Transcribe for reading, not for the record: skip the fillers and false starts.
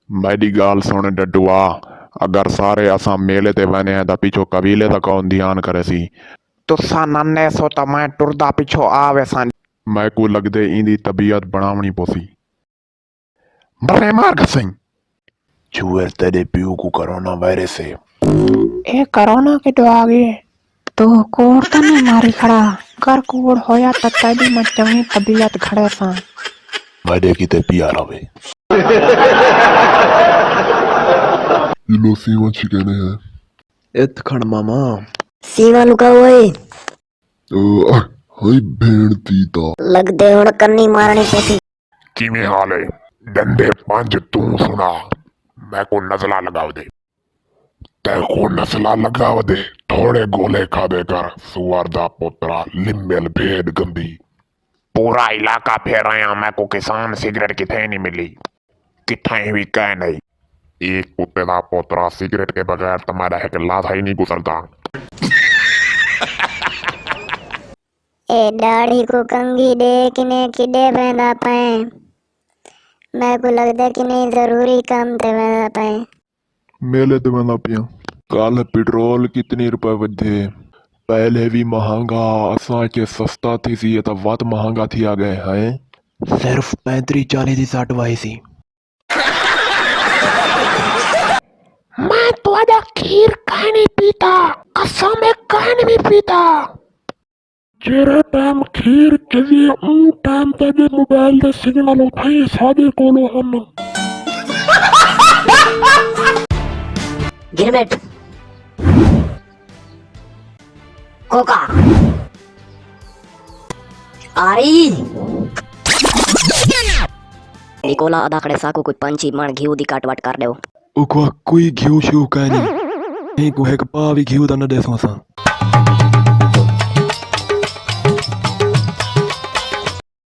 मेरी गाल सुन डड्डुआ, अगर सारे असां मेले ते वने हैं तां पिछो कबीले दा कौन ध्यान करे सी। तुसा नन्हे सो तो मैं टुरदा पिछो आवे सा। मैं को लगदे इंदी तबीयत बनावनी पोसी। बरे मार गसई चूर तेरे प्यू को कोरोना वायरस है। ए कोरोना कितो आ गए तो कोड़ तो नहीं मारी खड़ा कर कोड़ होया तो तेरी मैं चंगी तबीयत खड़े सा। मेरे की ते पिया रवे लो सीवा चिकने है इत खड़ मामा सीवा लुका हुए हाय भेड़ तीता लगदे हुण कन्नी मारनी पेसी। किमें हाल है डंडे पंज तू सुना, मैं को नजला लगाव दे ते को नजला लगाव दे। थोड़े गोले खा दे कर सुअर दा पोतरा लिम्बेल भेड़ गंदी। पूरा इलाका फेर आया, मैं को किसान सिगरेट किथे नहीं मिली, किथे भी कह नहीं। एक कुत्ते दा पोतरा सिगरेट के बगैर तुम्हारा है कि लाथा ही नहीं गुजरता। ए दाढ़ी को कंघी दे किने किडे वेंदा पे, मैं को लगदा कि नहीं जरूरी काम ते वेंदा पे। मेले ते वेंदा पिया। कल पेट्रोल कितने रुपए वधे, पहले भी महंगा असा के सस्ता थी सी, ये तो वत महंगा थी आ गए हैं। सिर्फ 35-40 की सट वाई सी। मैं तो आजा खीर कहीं नहीं पीता, कसम है कहीं नहीं पीता। जेरे टाइम खीर चाहिए उन टाइम पे जे मोबाइल दे सिग्नल उठाई सादे कोलो हम। गिरमेट कोका आई निकोला आधा खड़े साको कोई पंची मण घीव दी काट वाट कर देओ। उको कोई घिव शिव का नहीं को है पा भी घिव दा न दे सोसा।